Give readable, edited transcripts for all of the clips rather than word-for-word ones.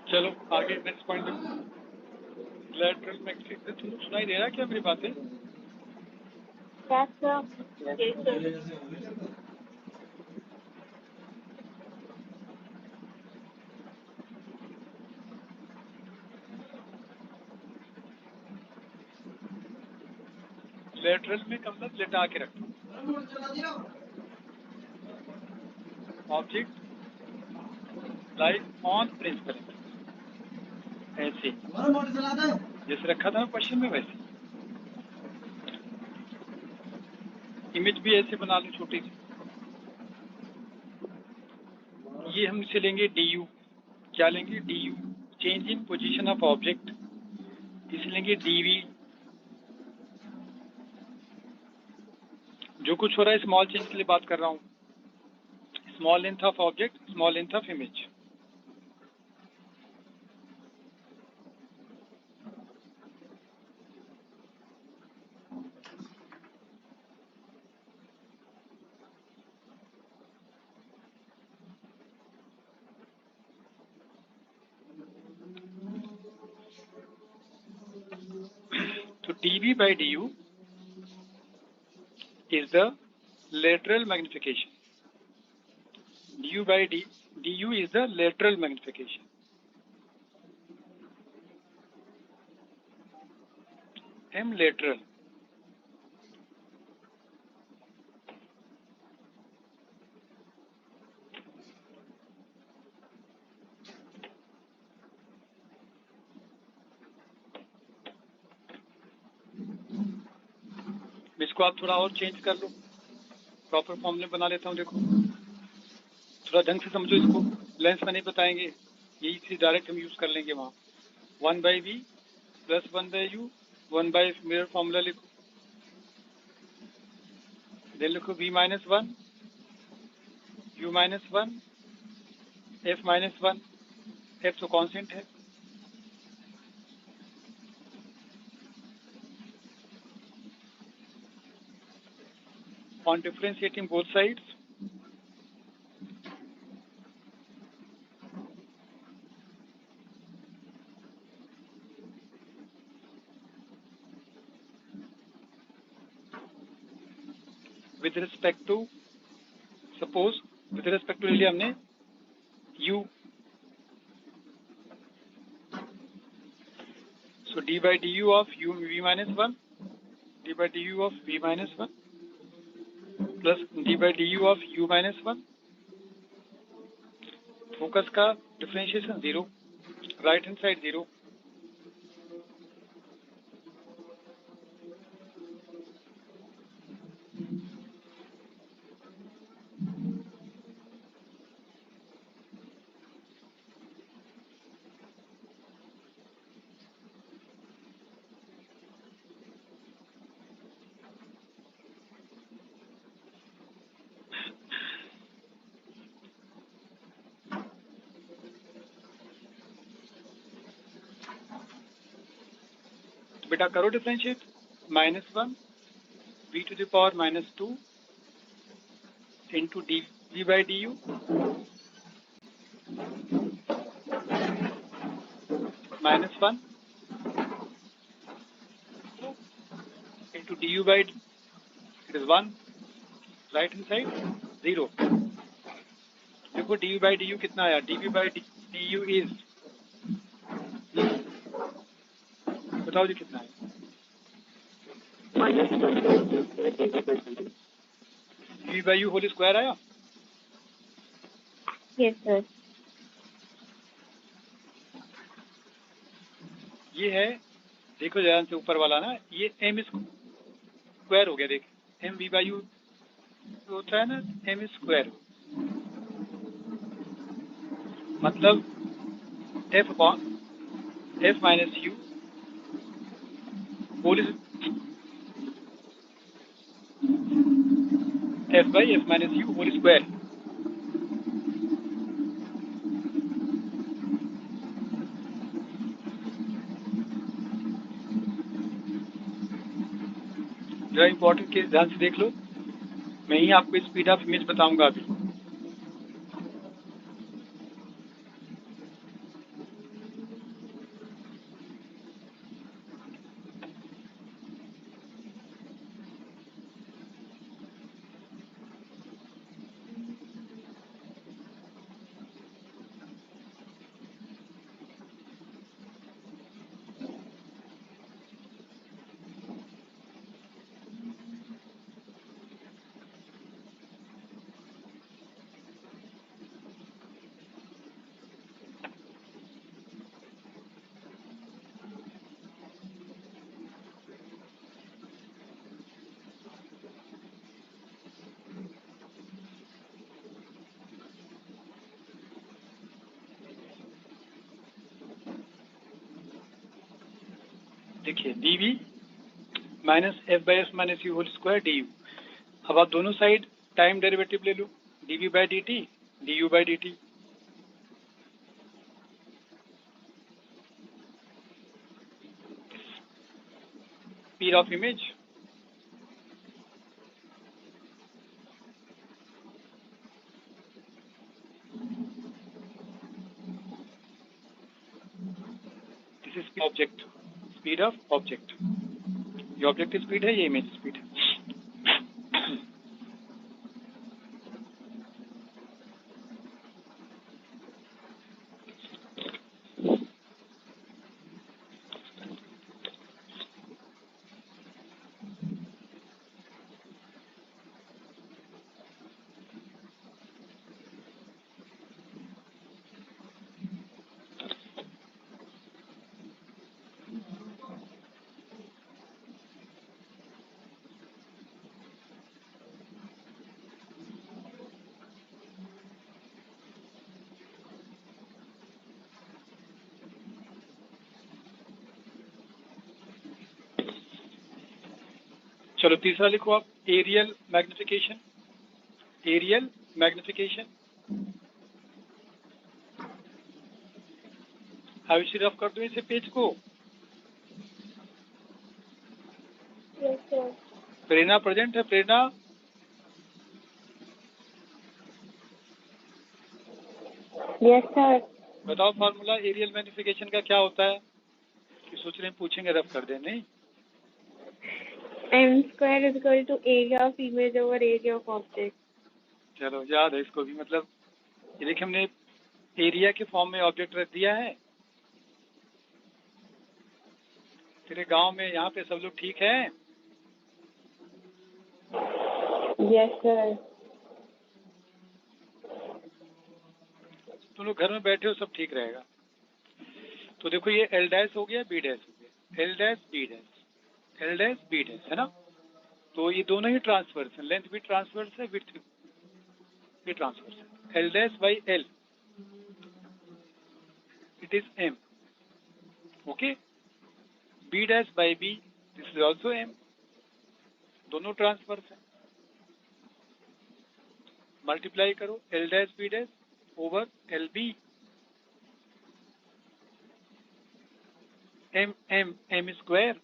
चलो आगे next point देखो। लैटरल मैग्नेटिक, तुमको सुनाई दे रहा है क्या मेरी बातें? लेटरल में का मतलब लेटा के रखो। ऑब्जेक्ट लाइक ऑन प्रिंसिपल, ऐसे जैसे रखा था क्वेश्चन में वैसे। इमेज भी ऐसे बना लो छोटी सी। ये हम इसे लेंगे डी, क्या लेंगे? D, change in position of object. इसे लेंगे डीवी, जो कुछ हो रहा है स्मॉल चेंज के लिए बात कर रहा हूँ। Small length of object, small length of image. तो dV by du is the lateral magnification. du by du is the lateral magnification. M lateral. इसको आप थोड़ा और चेंज कर लो, प्रॉपर फॉर्मूले बना लेता हूँ। देखो थोड़ा ढंग से समझो इसको, लेंस में नहीं बताएंगे, यही चीज डायरेक्ट हम यूज कर लेंगे वहाँ। 1 by v plus 1 by u, 1 by mirror formula लिखो, देन लिखो v minus 1, u minus 1, f minus 1। f तो कॉन्स्टेंट है। On differentiating both sides, with respect to, suppose with respect to ले लिया हमने u, so d by du of u v minus 1, d by du of v minus 1 plus d by du of u minus 1। Focus का differentiation 0, right hand side 0। बेटा करो differentiate, -1 v to the power -2 into dv by du -1 into du by, it is 1, right hand side 0। देखो dv by du कितना आया? dv by du is, बताओ जी कितना है? dv by u whole square आया? Yes sir. ये है, देखो ध्यान से ऊपर वाला ना, ये m स्क्वायर हो गया। देख m v by u होता है ना m स्क्वायर, मतलब f minus u whole f by f minus u whole square. जरा इंपॉर्टेंट केस ध्यान से देख लो, मैं ही आपको स्पीड ऑफ इमेज बताऊंगा अभी। देखिए dv minus f by s minus u whole square d u. अब आप दोनों साइड टाइम डेरिवेटिव ले लो, dv by d t d u by d t. Speed of image this is object, speed of object. ये object speed है, ये image speed है। चलो तीसरा लिखो आप, एरियल मैग्निफिकेशन। एरियल मैग्निफिकेशन हाविशी रफ कर दो इसे पेज को। प्रेरणा प्रेजेंट है? Prerna yes sir. बताओ फॉर्मूला एरियल मैग्निफिकेशन का क्या होता है? कि सोच रहे हैं पूछेंगे, रफ कर दें। नहीं, m square is equal to area of image over area of object। चलो याद है इसको भी। मतलब ये देखिए हमने एरिया के फॉर्म में ऑब्जेक्ट रख दिया है। तेरे गांव में यहाँ पे सब लोग ठीक है? Yes sir. तुम लोग घर में बैठे हो, सब ठीक रहेगा। तो देखो ये एल डैश हो गया, बी डैश हो गया, L dash B dash, L dash B dash, है ना? तो ये दोनों ही ट्रांसफर्स हैं, लेंथ भी ट्रांसफर्स है, विड्थ भी ट्रांसफर्स है। L dash by L it is M, okay. B dash by B this is also M, दोनों ट्रांसफर्स है। मल्टीप्लाई करो L dash B dash over L B, M M M square,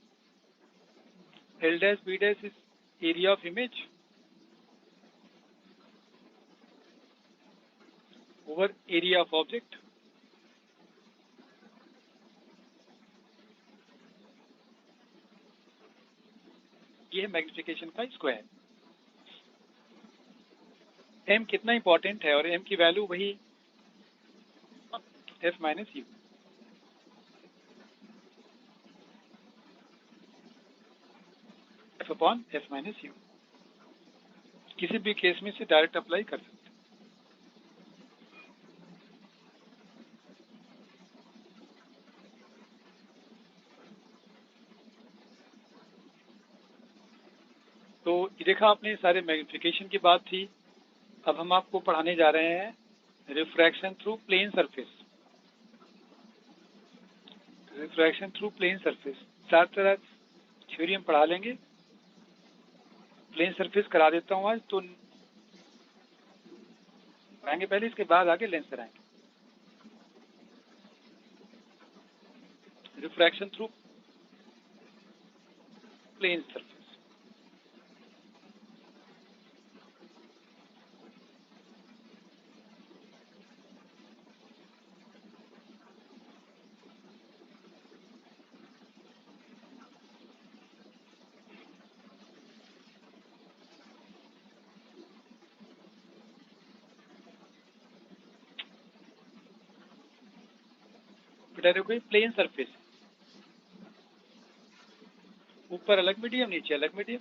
L dash B dash is area of image over area of object. ये है magnification का square. M कितना important है, और M की वैल्यू वही F minus you. F upon F minus you, किसी भी केस में से डायरेक्ट अप्लाई कर सकते हैं। तो ये देखा आपने, सारे मैग्निफिकेशन की बात थी। अब हम आपको पढ़ाने जा रहे हैं refraction through plane surface. Refraction through plane surface साथ साथ थ्योरी हम पढ़ा लेंगे। प्लेन सरफेस करा देता हूँ आज, तो पढ़ाएंगे पहले, इसके बाद आगे लेंस कराएंगे। रिफ्रैक्शन थ्रू प्लेन सरफेस, बेटा देखो ये प्लेन सरफेस है, ऊपर अलग मीडियम नीचे अलग मीडियम।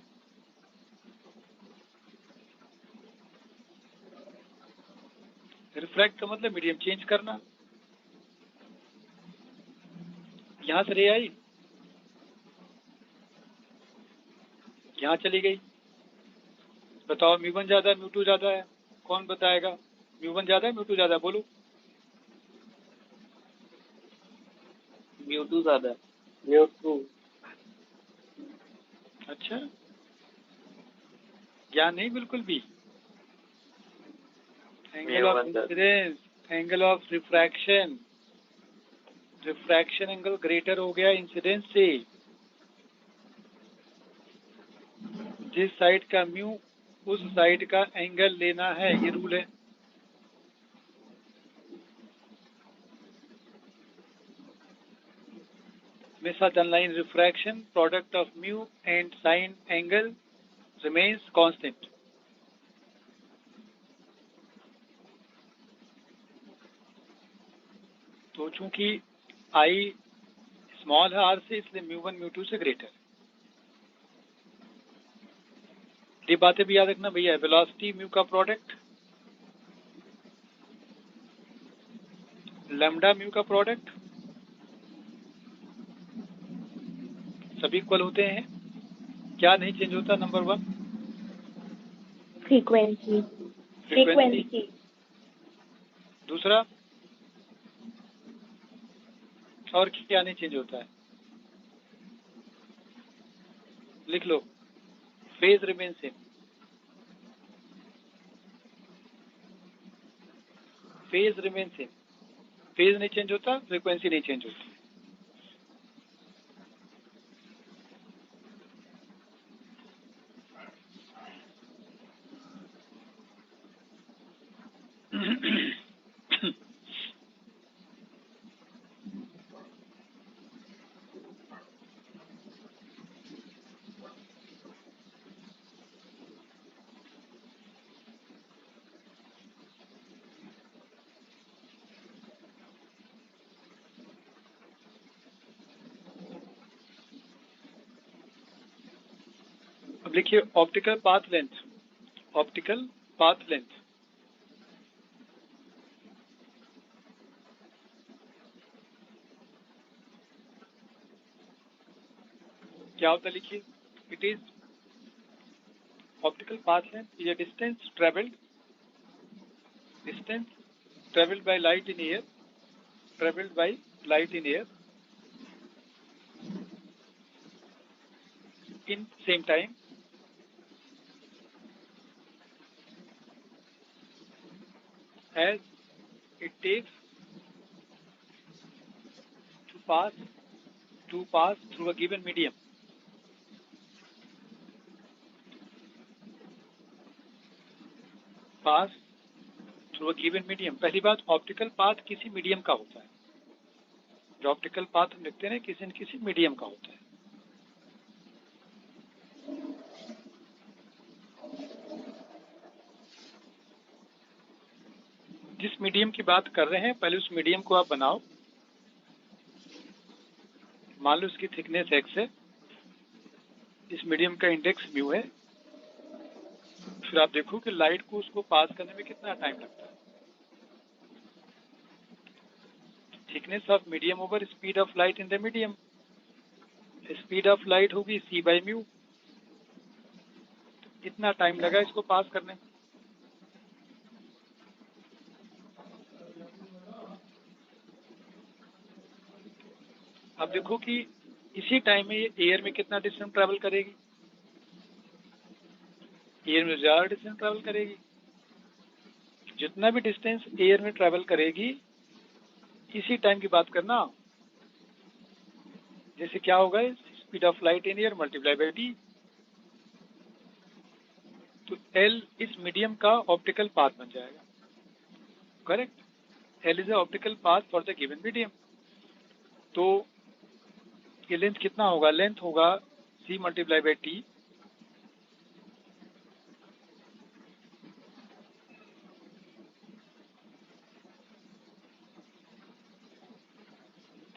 रिफ्रैक्ट का मतलब मीडियम चेंज करना। यहां से रे आई, यहां चली गई। बताओ म्यू1 ज्यादा है म्यू2 ज्यादा है? कौन बताएगा? म्यू1 ज्यादा है म्यू2 ज्यादा है? बोलो। म्यू2 ज्यादा है। म्यू2। अच्छा, ज्ञान नहीं बिल्कुल भी। Angle of incidence, angle of refraction, refraction angle greater हो गया इंसिडेंस से। जिस साइड का म्यू उस साइड का एंगल लेना है, ये रूल है। हमेशा general line refraction product of mu and sign angle remains constant. तो चूंकि आई स्मॉल है आर से, इसलिए म्यू1 म्यू2 से ग्रेटर। ये बातें भी याद रखना भैया। वेलोसिटी म्यू का प्रोडक्ट, लैम्डा म्यू का प्रोडक्ट, सभी इक्वल होते हैं। क्या नहीं चेंज होता? Number 1 frequency. फ्रीक्वेंसी। दूसरा, और क्या नहीं चेंज होता है? लिख लो, phase remain same. Phase remain same, phase नहीं चेंज होता, फ्रीक्वेंसी नहीं चेंज होती। अब लिखिए optical path length. Optical path length क्या होता है? लिखिए, it is optical path length is a distance travelled by light in air, traveled by light in air in same time as it takes to pass through a given medium. Pass through a given medium। पहली बात, optical path किसी medium का होता है। जो optical path हम लिखते हैं ना, किसी न किसी मीडियम का होता है। जिस मीडियम की बात कर रहे हैं, पहले उस मीडियम को आप बनाओ। मान लो इसकी थिकनेस x है, इस मीडियम का इंडेक्स म्यू है। फिर आप देखो कि लाइट को उसको पास करने में कितना टाइम लगता है। Thickness of medium over speed of light in the medium. Speed of light होगी c बाई म्यू। कितना टाइम लगा इसको पास करने में? अब देखो कि इसी टाइम में ये एयर में कितना डिस्टेंस ट्रैवल करेगी? एयर में ज्यादा डिस्टेंस ट्रैवल करेगी। जितना भी डिस्टेंस एयर में ट्रैवल करेगी, इसी टाइम की बात करना। जैसे क्या होगा, speed of light in air multiply by T. तो एल इस मीडियम का ऑप्टिकल पाथ बन जाएगा। Correct, L is a optical path for the given medium. तो ये लेंथ कितना होगा? लेंथ होगा सी मल्टीप्लाई बाई टी।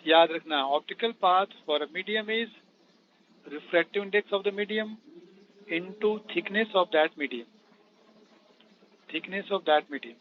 याद रखना, optical path for a medium is refractive index of the medium into thickness of that medium, thickness of that medium.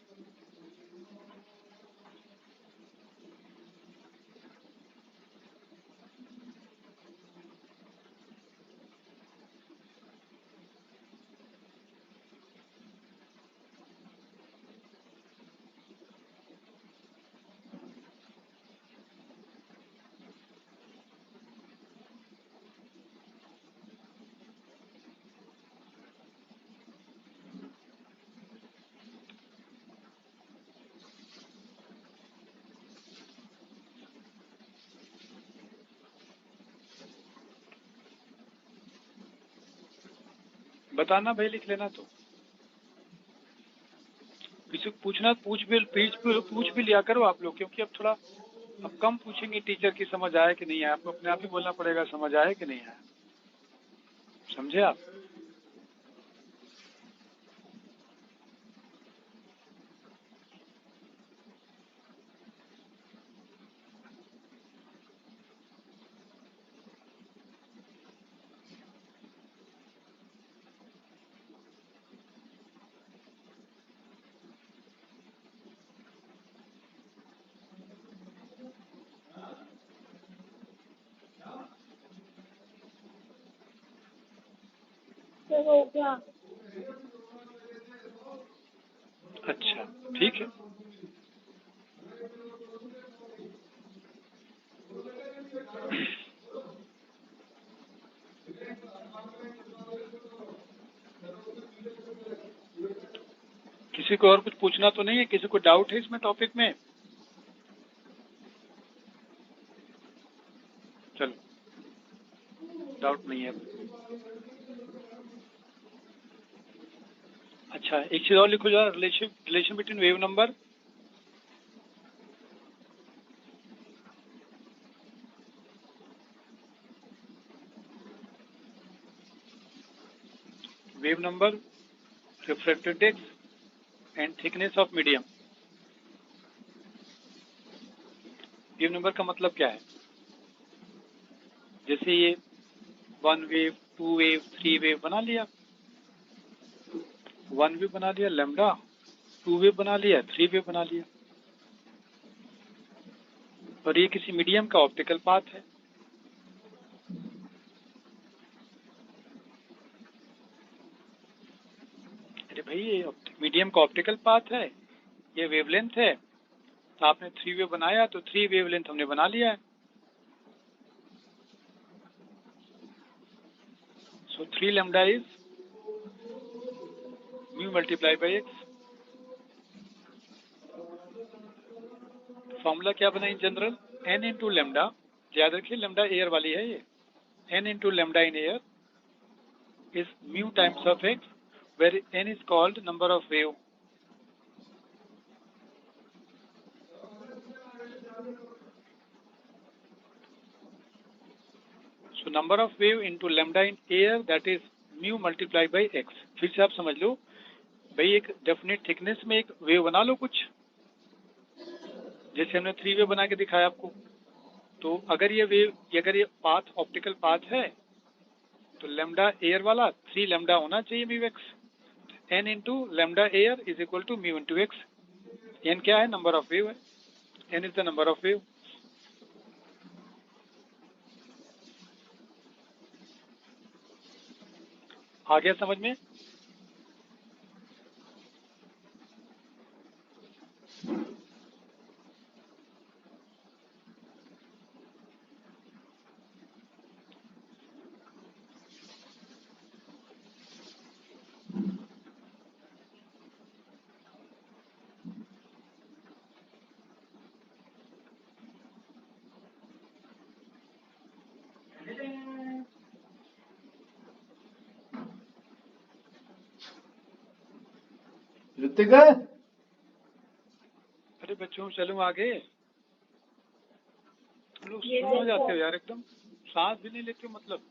बताना भाई, लिख लेना। तो किसी को पूछना पूछ भी लिया करो आप लोग, क्योंकि अब थोड़ा अब कम पूछेंगे टीचर की समझ आया कि नहीं आया, आपको अपने आप ही बोलना पड़ेगा समझ आया कि नहीं आया। समझे आप? तो हो गया। अच्छा ठीक है। किसी को और कुछ पूछना तो नहीं है? किसी को डाउट है इसमें टॉपिक में? चलो, डाउट नहीं है। अच्छा, एक चीज और लिखो जरा, relation between wave number refractive index and thickness of medium. Wave number का मतलब क्या है? जैसे ये 1 वेव, 2 वेव, 3 वेव बना लिया, 1 वेव बना लिया लैम्डा, 2 वेव बना लिया, 3 वेव बना लिया, और ये किसी मीडियम का ऑप्टिकल पाथ है। अरे भाई, ये मीडियम का ऑप्टिकल पाथ है, ये वेवलेंथ है, तो आपने 3 वेव बनाया तो 3 वेवलेंथ हमने बना लिया है। सो 3 lambda is mu multiply by x. Formula क्या बना in general? n into lambda, याद रखिए लेमडा एयर वाली है ये, n into lambda in air is mu times of x, where n is called number of wave. So number of wave into lambda in air, that is mu multiplied by x. फिर से आप समझ लो भाई, एक definite thickness में एक wave बना लो कुछ, जैसे हमने 3 वेव बना के दिखाया आपको। तो अगर ये वेव, अगर ये पाथ ऑप्टिकल पाथ है, तो लेमडा एयर वाला 3 लेमडा होना चाहिए mu x. n into lambda air is equal to mu into x. n क्या है? नंबर ऑफ वेव है, n is the number of wave. आ गया समझ में? ऋतिक, अरे बच्चों चलो आगे। तुम लोग स्लो हो जाते हो यार, एकदम सांस भी नहीं लेते हो, मतलब